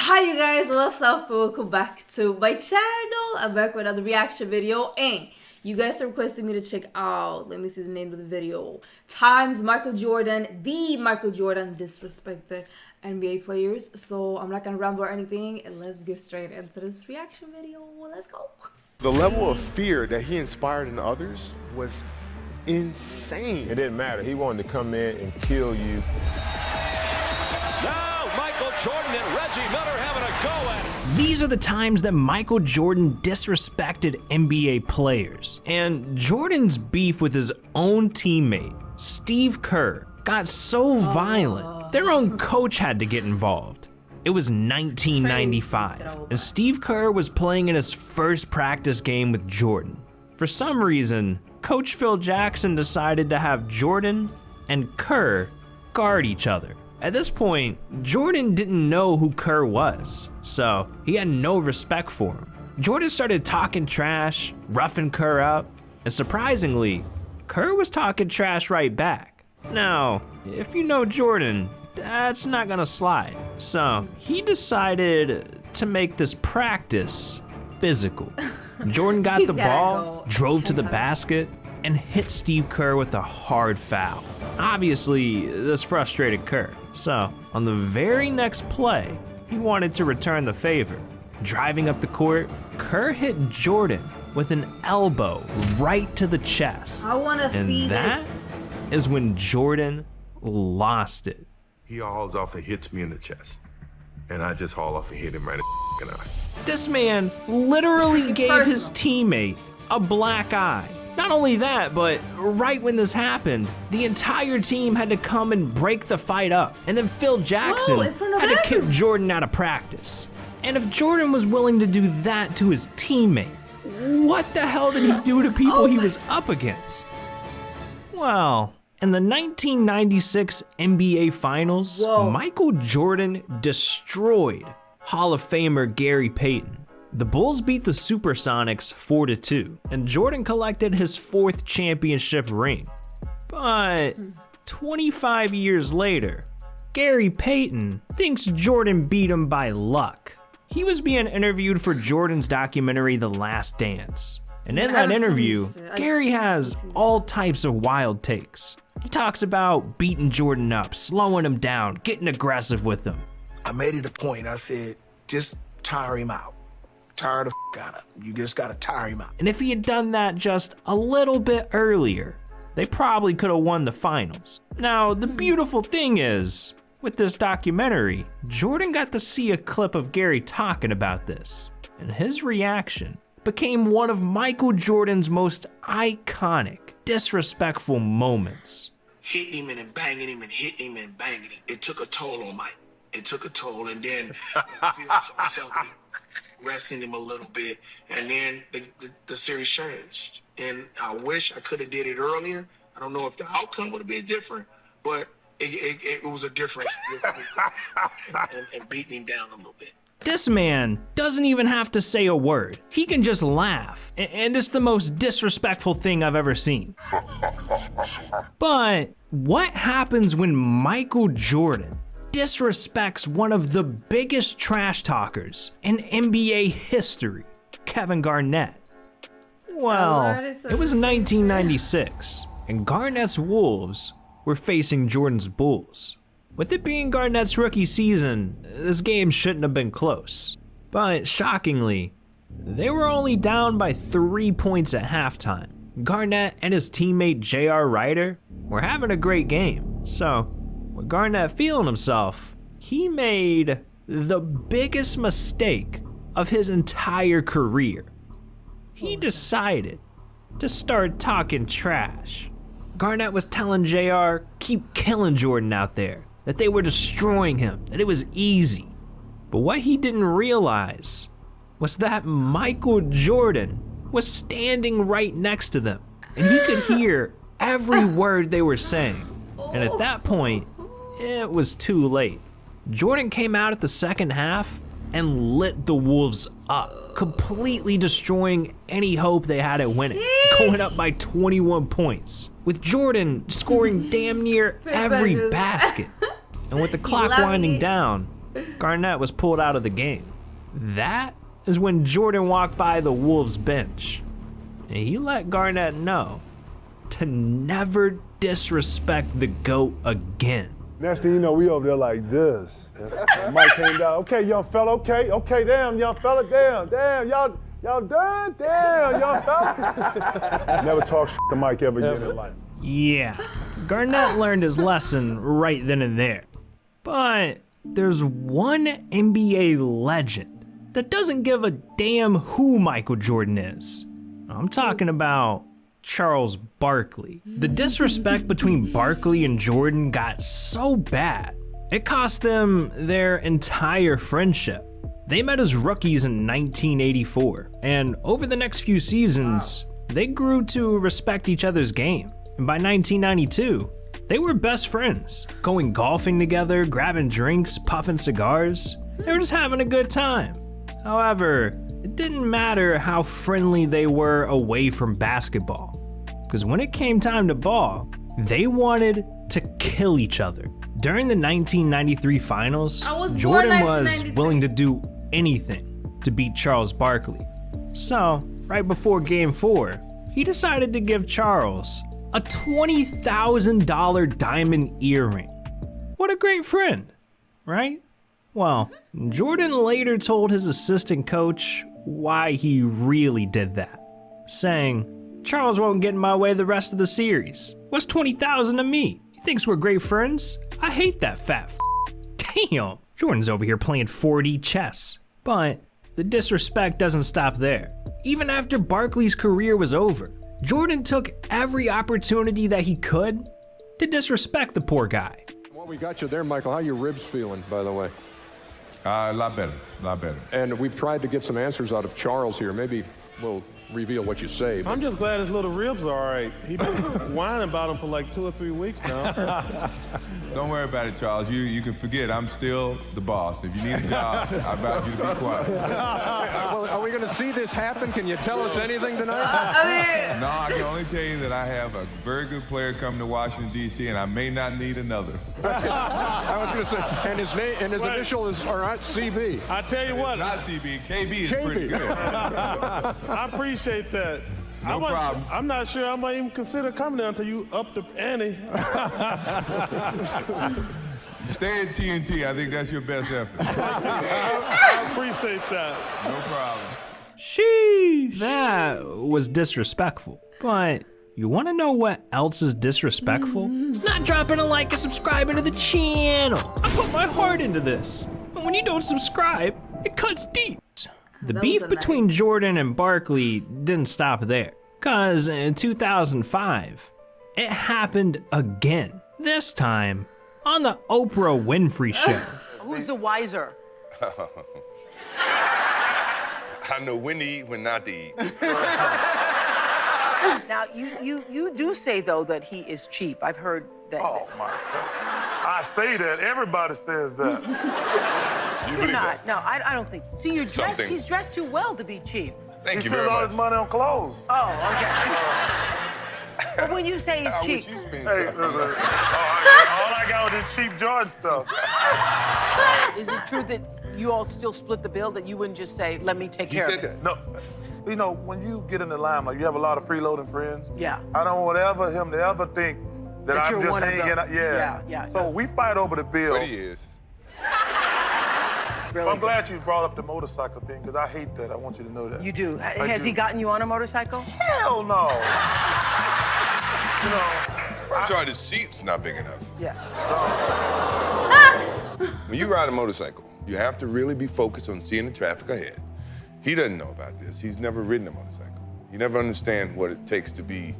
Hi you guys, what's up? Welcome back to my channel. I'm back with another reaction video, and you guys are requesting me to check out, let me see the name of the video, times Michael Jordan disrespected NBA players. So I'm not gonna ramble or anything, and let's get straight into this reaction video. Let's go. The level of fear that he inspired in others was insane. It didn't matter. He wanted to come in and kill you. Now Michael Jordan and Reggie Miller having a go at it. These are the times that Michael Jordan disrespected NBA players. And Jordan's beef with his own teammate, Steve Kerr, got so violent, their own coach had to get involved. It was 1995, and Steve Kerr was playing in his first practice game with Jordan. For some reason, Coach Phil Jackson decided to have Jordan and Kerr guard each other. At this point, Jordan didn't know who Kerr was, so he had no respect for him. Jordan started talking trash, roughing Kerr up, and surprisingly, Kerr was talking trash right back. Now, if you know Jordan, that's not gonna slide. So he decided to make this practice physical. Jordan got the ball, drove to the basket, and hit Steve Kerr with a hard foul. Obviously, this frustrated Kerr. So on the very next play, he wanted to return the favor. Driving up the court, Kerr hit Jordan with an elbow right to the chest. I wanna see that this. is when Jordan lost it. He hauls off and hits me in the chest. And I just haul off and hit him right in the eye. This man literally gave personal. his teammate a black eye. Not only that, but right when this happened, the entire team had to come and break the fight up. And then Phil Jackson in front of had to kick everyone. Jordan out of practice. And if Jordan was willing to do that to his teammate, what the hell did he do to people he was up against? Well, in the 1996 NBA Finals, Michael Jordan destroyed Hall of Famer Gary Payton. The Bulls beat the Supersonics 4-2, and Jordan collected his 4th championship ring. But 25 years later, Gary Payton thinks Jordan beat him by luck. He was being interviewed for Jordan's documentary The Last Dance. And in that interview, Gary has all types of wild takes. He talks about beating Jordan up, slowing him down, getting aggressive with him. I made it a point. I said, just tire him out. Tire the out of him. You just gotta tire him out. And if he had done that just a little bit earlier, they probably could have won the finals. Now, the beautiful thing is, with this documentary, Jordan got to see a clip of Gary talking about this, and his reaction became one of Michael Jordan's most iconic, disrespectful moments. Hitting him and then banging him and hitting him and banging him. It took a toll on Mike. It took a toll, and then I felt resting him a little bit, and then the series changed. And I wish I could have did it earlier. I don't know if the outcome would have been different, but it was a difference and beating him down a little bit. This man doesn't even have to say a word. He can just laugh, and it's the most disrespectful thing I've ever seen. But what happens when Michael Jordan disrespects one of the biggest trash talkers in NBA history, Kevin Garnett? Well, it was 1996, and Garnett's Wolves were facing Jordan's Bulls. With it being Garnett's rookie season, this game shouldn't have been close. But shockingly, they were only down by 3 points at halftime. Garnett and his teammate J.R. Ryder were having a great game. So, with Garnett feeling himself, he made the biggest mistake of his entire career. He decided to start talking trash. Garnett was telling JR, keep killing Jordan out there, that they were destroying him, that it was easy. But what he didn't realize was that Michael Jordan was standing right next to them, and he could hear every word they were saying. And at that point, it was too late. Jordan came out at the second half and lit the Wolves up, completely destroying any hope they had at winning, going up by 21 points, with Jordan scoring damn near every basket. And with the clock winding down, Garnett was pulled out of the game. That is when Jordan walked by the Wolves bench. And he let Garnett know to never disrespect the GOAT again. Next thing you know, we over there like this. And Mike came down. Okay, young fella. Okay, damn, young fella. Damn, y'all done? Damn, young fella. Never talk shit to Mike ever again in life. Yeah, Garnett learned his lesson right then and there. But there's one NBA legend that doesn't give a damn who Michael Jordan is. I'm talking about Charles Barkley. The disrespect between Barkley and Jordan got so bad, it cost them their entire friendship. They met as rookies in 1984, and over the next few seasons, they grew to respect each other's game. And by 1992, they were best friends, going golfing together, grabbing drinks, puffing cigars. They were just having a good time. However, it didn't matter how friendly they were away from basketball, because when it came time to ball, they wanted to kill each other. During the 1993 finals, Jordan was willing to do anything to beat Charles Barkley. So, right before Game 4, he decided to give Charles a $20,000 diamond earring. What a great friend, right? Well, Jordan later told his assistant coach why he really did that, saying, "Charles won't get in my way the rest of the series. What's 20,000 to me? He thinks we're great friends? I hate that fat f***. Damn, Jordan's over here playing 4D chess." But the disrespect doesn't stop there. Even after Barkley's career was over, Jordan took every opportunity that he could to disrespect the poor guy. Well, we got you there, Michael. How your ribs feeling, by the way? A lot better. And we've tried to get some answers out of Charles here. Maybe we'll reveal what you say. I'm just glad his little ribs are all right. He's been whining about them for like 2 or 3 weeks now. Don't worry about it, Charles. You can forget I'm still the boss. If you need a job, I advise you to be quiet. Well, are we going to see this happen? Can you tell us anything tonight? No, I can only tell you that I have a very good player coming to Washington, D.C., and I may not need another. I was going to say, and his name and his initials are not CB. I tell you what. Not CB. KB is pretty good. I appreciate that. No problem. I'm not sure I might even consider coming down until you up the ante. Stay at TNT. I think that's your best effort. I appreciate that. No problem. Sheesh. That was disrespectful. But you want to know what else is disrespectful? Not dropping a like and subscribing to the channel. I put my heart into this. But when you don't subscribe, it cuts deep. The beef between Jordan and Barkley didn't stop there, cause in 2005, it happened again. This time on the Oprah Winfrey Show. Who's the wiser? I know when to eat, when not to eat. Now, you do say, though, that he is cheap. I've heard that. Oh, my God. I say that. Everybody says that. You believe not. that? No, I don't think. See, you're dressed. He's dressed too well to be cheap. Thank you very much. He spends all his money on clothes. Oh, okay. But when you say he's cheap, Hey, all I got was this cheap Jordan stuff. is it true that you all still split the bill? That you wouldn't just say, "Let me take care of it"? He said that. No. You know, when you get in the limelight, you have a lot of freeloading friends. Yeah. I don't want him to ever think that I'm you're just one of hanging them. out. Yeah. So we fight over the bill. But he is. Really I'm glad you brought up the motorcycle thing, because I hate that. I want you to know that. You do. Has he gotten you on a motorcycle? Hell no. You know, I'm sorry, the seat's not big enough. Yeah. When you ride a motorcycle, you have to really be focused on seeing the traffic ahead. He doesn't know about this. He's never ridden a motorcycle. He never understands what it takes to be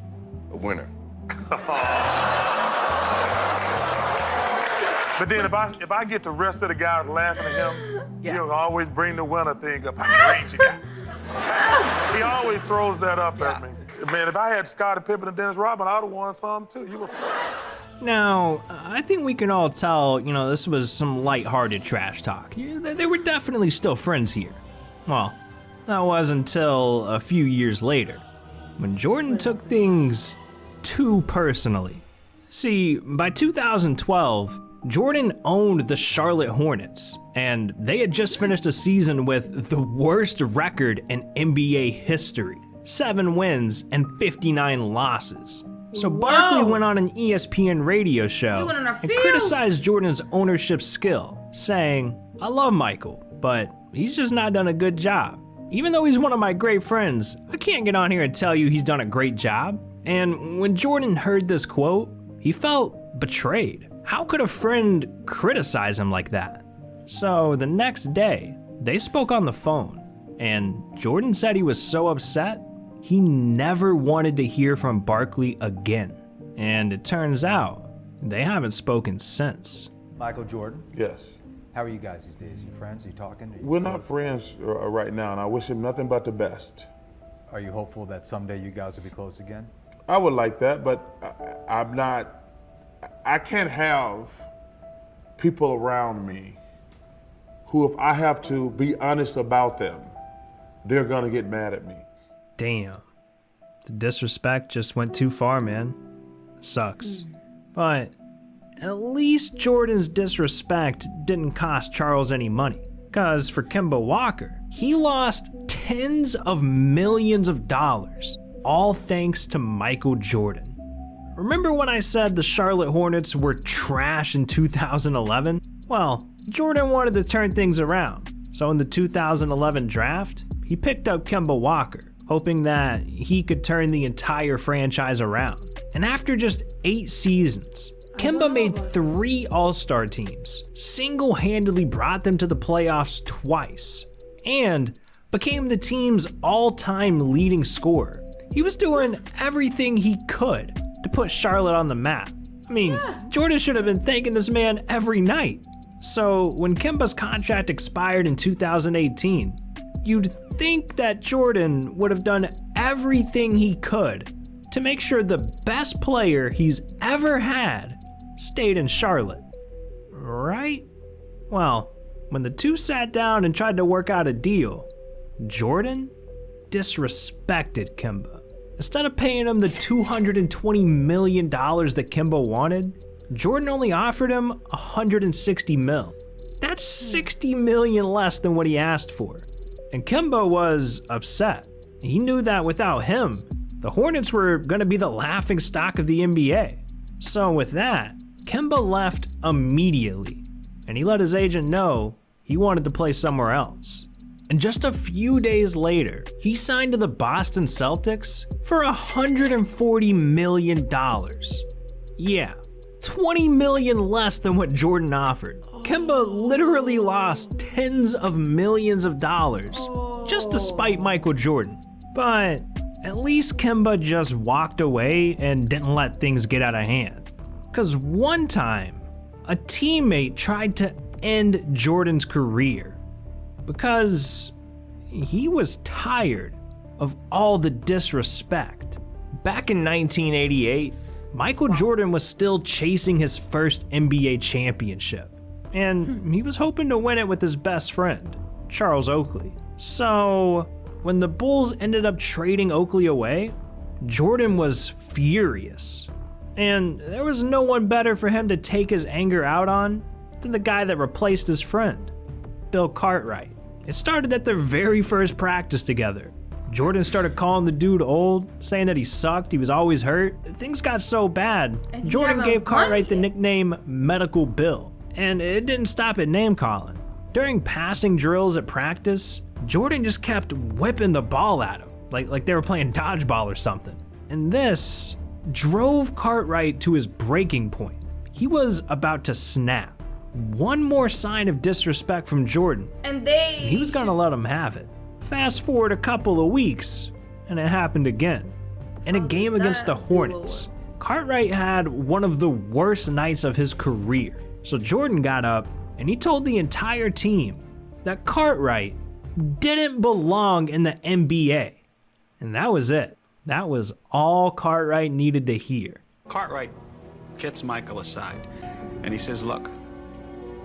a winner. But then if I get the rest of the guys laughing at him, he'll always bring the winner thing up. How many rings you got? He always throws that up at me. Man, if I had Scottie Pippen and Dennis Rodman, I'd have won some too. Now, I think we can all tell, this was some lighthearted trash talk. They were definitely still friends here. Well, that was until a few years later, when Jordan took things too personally. See, by 2012, Jordan owned the Charlotte Hornets, and they had just finished a season with the worst record in NBA history, 7 wins and 59 losses. So Barkley went on an ESPN radio show and criticized Jordan's ownership skill, saying, "I love Michael, but he's just not done a good job. Even though he's one of my great friends, I can't get on here and tell you he's done a great job." And when Jordan heard this quote, he felt betrayed. How could a friend criticize him like that? So the next day, they spoke on the phone, and Jordan said he was so upset, he never wanted to hear from Barkley again. And it turns out, they haven't spoken since. Michael Jordan, Yes. how are you guys these days? You friends? Are you talking? Are you We're close? not friends right now, and I wish him nothing but the best. Are you hopeful that someday you guys will be close again? I would like that, but I'm not. I can't have people around me who, if I have to be honest about them, they're gonna get mad at me. Damn. The disrespect just went too far, man. It sucks. But at least Jordan's disrespect didn't cost Charles any money. Because for Kemba Walker, he lost tens of millions of dollars, all thanks to Michael Jordan. Remember when I said the Charlotte Hornets were trash in 2011? Well, Jordan wanted to turn things around. So in the 2011 draft, he picked up Kemba Walker, hoping that he could turn the entire franchise around. And after just 8 seasons, Kemba made 3 All-Star teams, single-handedly brought them to the playoffs twice, and became the team's all-time leading scorer. He was doing everything he could to put Charlotte on the map. I mean, Jordan should have been thanking this man every night. So when Kemba's contract expired in 2018, you'd think that Jordan would have done everything he could to make sure the best player he's ever had stayed in Charlotte, right? Well, when the two sat down and tried to work out a deal, Jordan disrespected Kemba. Instead of paying him the $220 million that Kemba wanted, Jordan only offered him $160 million. That's $60 million less than what he asked for. And Kemba was upset. He knew that without him, the Hornets were going to be the laughing stock of the NBA. So with that, Kemba left immediately, and he let his agent know he wanted to play somewhere else. And just a few days later, he signed to the Boston Celtics for $140 million. Yeah, $20 million less than what Jordan offered. Kemba literally lost tens of millions of dollars just to spite Michael Jordan. But at least Kemba just walked away and didn't let things get out of hand. Because one time, a teammate tried to end Jordan's career because he was tired of all the disrespect. Back in 1988, Michael Jordan was still chasing his first NBA championship, and he was hoping to win it with his best friend, Charles Oakley. So when the Bulls ended up trading Oakley away, Jordan was furious, and there was no one better for him to take his anger out on than the guy that replaced his friend, Bill Cartwright. It started at their very first practice together. Jordan started calling the dude old, saying that he sucked, he was always hurt. Things got so bad, Jordan gave Cartwright the nickname Medical Bill, and it didn't stop at name calling. During passing drills at practice, Jordan just kept whipping the ball at him, like they were playing dodgeball or something. And this drove Cartwright to his breaking point. He was about to snap. One more sign of disrespect from Jordan, and he was gonna let him have it. Fast forward a couple of weeks, and it happened again. In a game against the Hornets, Cartwright had one of the worst nights of his career. So Jordan got up, and he told the entire team that Cartwright didn't belong in the NBA. And that was it. That was all Cartwright needed to hear. Cartwright gets Michael aside, and he says, look,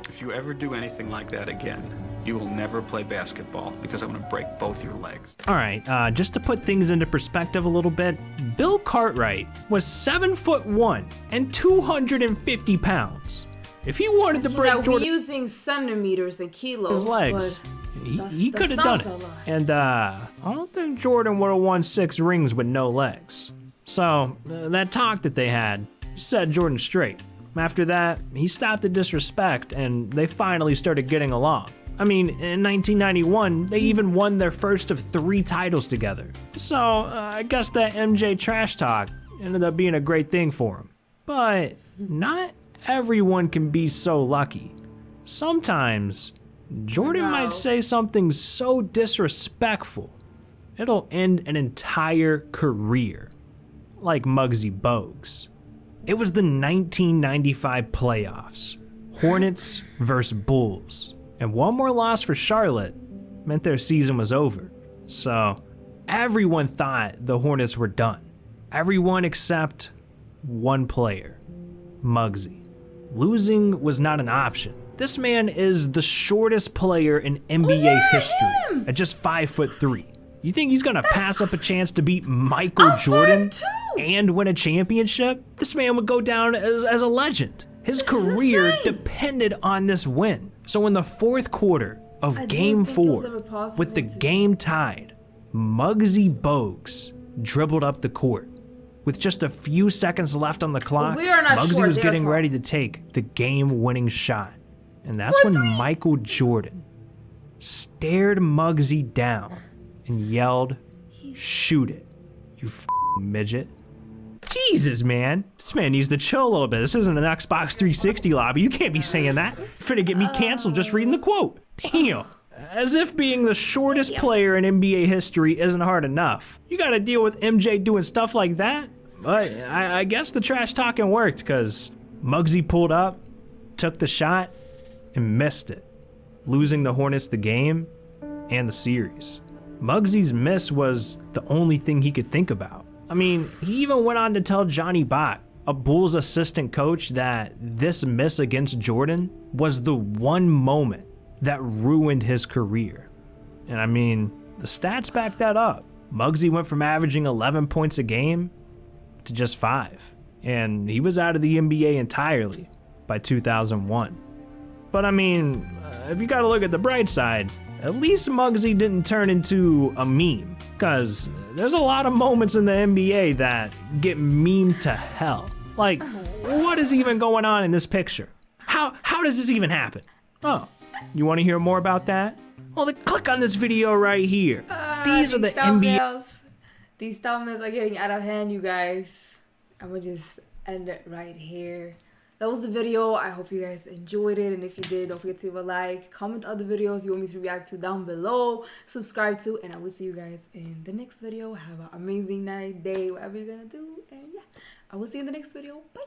if you ever do anything like that again, you will never play basketball because I'm going to break both your legs. All right, just to put things into perspective a little bit, Bill Cartwright was 7'1" and 250 pounds. If he wanted to break We're Jordan's using centimeters and kilos. legs, but he could have done it. And I don't think Jordan would have won 6 rings with no legs. So that talk that they had set Jordan straight. After that, he stopped the disrespect and they finally started getting along. I mean, in 1991, they even won their first of 3 titles together. So I guess that MJ trash talk ended up being a great thing for him. But not everyone can be so lucky. Sometimes Jordan might say something so disrespectful, it'll end an entire career, like Muggsy Bogues. It was the 1995 playoffs, Hornets versus Bulls, and one more loss for Charlotte meant their season was over. So everyone thought the Hornets were done. Everyone except one player, Muggsy. Losing was not an option. This man is the shortest player in NBA history at just 5'3". You think he's gonna pass up a chance to beat Michael Jordan and win a championship? This man would go down as a legend. His career depended on this win. So in the 4th quarter of Game 4, with the game tied, Muggsy Bogues dribbled up the court. With just a few seconds left on the clock, Muggsy was getting ready to take the game-winning shot. And that's when Michael Jordan stared Muggsy down and yelled, "Shoot it, you f***ing midget." Jesus, man. This man needs to chill a little bit. This isn't an Xbox 360 lobby. You can't be saying that. You're finna get me canceled just reading the quote. Damn. As if being the shortest player in NBA history isn't hard enough. You gotta deal with MJ doing stuff like that? But I guess the trash talking worked, because Muggsy pulled up, took the shot, and missed it, losing the Hornets the game and the series. Muggsy's miss was the only thing he could think about. I mean, he even went on to tell Johnny Bott, a Bulls assistant coach, that this miss against Jordan was the one moment that ruined his career. And I mean, the stats back that up. Muggsy went from averaging 11 points a game to just 5. And he was out of the NBA entirely by 2001. But I mean, if you gotta look at the bright side, at least Muggsy didn't turn into a meme. Cause there's a lot of moments in the NBA that get memed to hell. Like, what is even going on in this picture? How does this even happen? Oh, you wanna hear more about that? Well, then click on this video right here. These are the NBA. These thumbnails are getting out of hand, you guys. I'm gonna just end it right here. That was the video. I hope you guys enjoyed it. And if you did, don't forget to leave a like, comment other videos you want me to react to down below, subscribe to, and I will see you guys in the next video. Have an amazing night, day, whatever you're gonna do. And yeah, I will see you in the next video. Bye.